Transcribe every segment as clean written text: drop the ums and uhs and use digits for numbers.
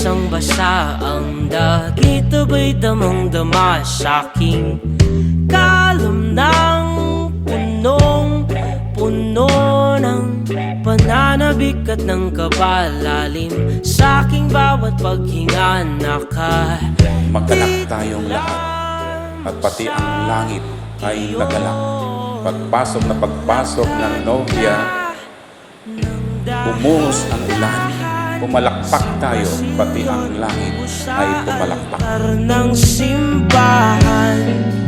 basang-basa ang dagit, abay damang-dama sa'king kalam ng punong-puno ng pananabik at ng kabalalim. Sa'king bawat paghinga Magalak tayong lahat, at pati ang langit ay nagalak. Pagpasok ng nobya, bumuhos ang ulan, pumalakpak tayo, pati ang langit ay pumalakpak. ng simbahan,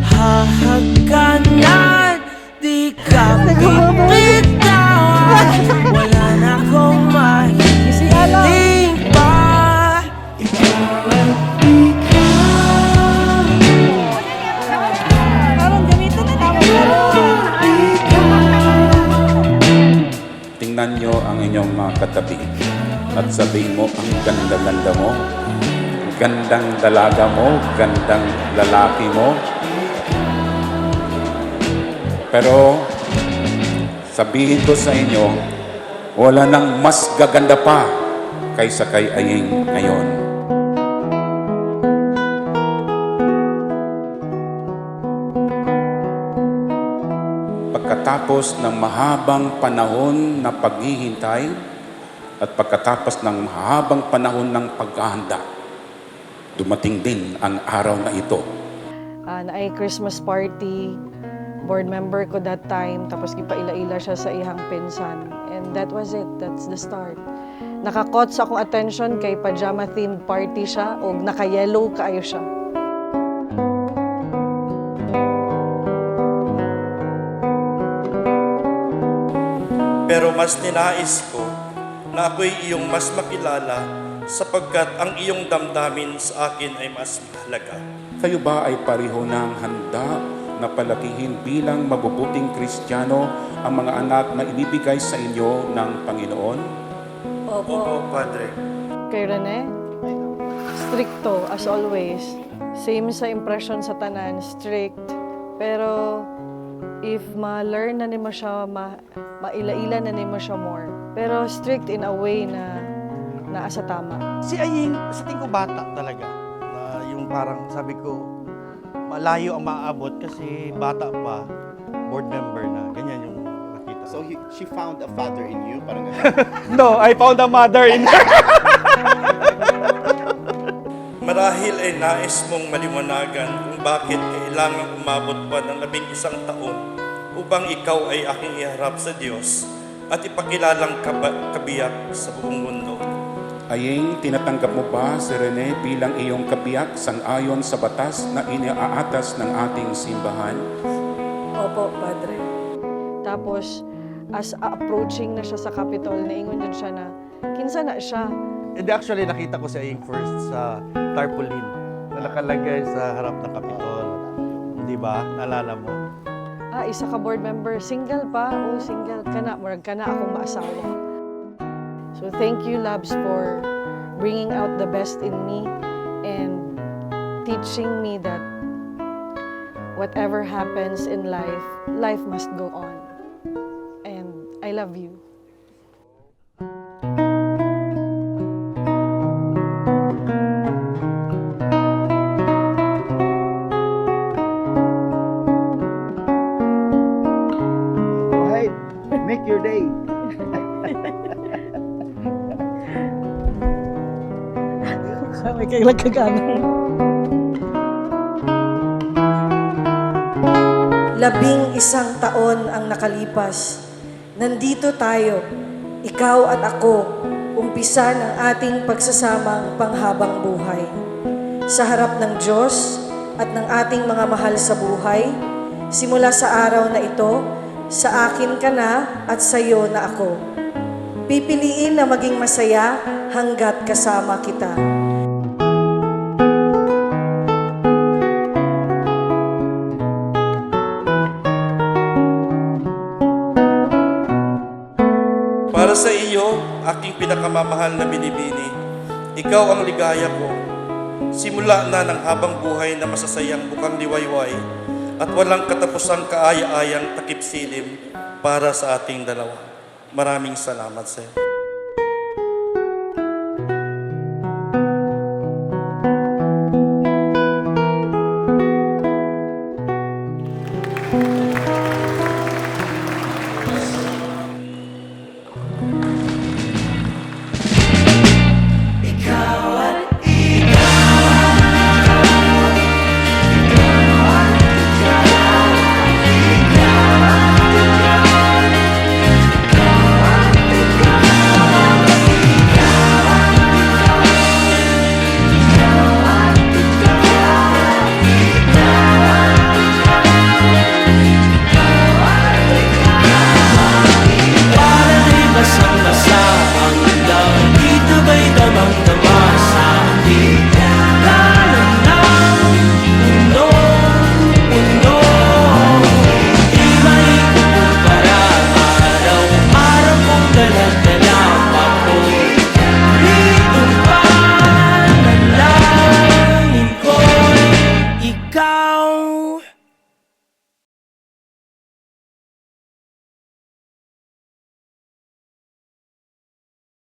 hahagkanan, di ka bibitawan. Wala na akong mahihiling pa. Ikaw at ikaw. Parang gamitin na tawag. Tingnan nyo ang inyong mga katabi at sabihin mo, ang ganda-ganda mo, gandang dalaga mo, gandang lalaki mo. Pero sabihin ko sa inyo, wala nang mas gaganda pa kaysa kay Aying ngayon. Pagkatapos ng mahabang panahon na paghihintay at pagkatapos ng mahabang panahon ng paghahanda, dumating din ang araw na ito. Naay Christmas party, board member ko that time, tapos gipaila-ila siya sa ihang pinsan. And that was it, that's the start. Nakakot sa akong attention kay pajama-themed party siya, o naka-yellow kaayo siya. Pero mas ninais ko na ako'y iyong mas makilala sapagkat ang iyong damdamin sa akin ay mas mahalaga. Kayo ba ay pareho ng handa na palakihin bilang mabubuting Kristiyano ang mga anak na ibibigay sa inyo ng Panginoon? Opo, Padre. Kay Rene, stricto as always. Same sa impression sa tanan, strict. Pero if ma-learn na nimo siya, maila-ila na nimo siya more. Pero strict in a way na naasa tama. Si Aying, sa tingin ko bata talaga. Na yung parang sabi ko, malayo ang maaabot kasi bata pa, board member na. Ganyan yung nakita. So she found a father in you? Parang gano'n. No, I found a mother in her. Marahil ay nais mong maliwanagan kung bakit kailangan umabot pa ng 11 taon upang ikaw ay aking iharap sa Diyos at ipakilalang kabiyak sa buong mundo. Aying, tinatanggap mo ba si Rene bilang iyong kabiyak sang-ayon sa batas na iniaatas ng ating simbahan? Opo, Padre. Tapos, as approaching na siya sa Capitol, naingon din siya na, kinsa na siya. And actually, nakita ko si Aying first sa tarpaulin na nakalagay sa harap ng Capitol. Di ba? Naalala mo? Isa ka board member. Single pa? O, single ka na. Murag ka na akong maasawa. So, thank you, Labs, for bringing out the best in me and teaching me that whatever happens in life, life must go on. And I love you. Make your day. May kailang kagana. 11 taon ang nakalipas. Nandito tayo, ikaw at ako, umpisa ng ating pagsasamang panghabang buhay. Sa harap ng Diyos at ng ating mga mahal sa buhay, simula sa araw na ito, sa akin ka na at sa iyo na ako. Pipiliin na maging masaya hanggat kasama kita. Para sa iyo, aking pinakamamahal na binibini, ikaw ang ligaya ko. Simula na ng habang buhay na masasayang bukang liwayway at walang katapusang kaaya-ayang takip silim para sa ating dalawa. Maraming salamat, Sir.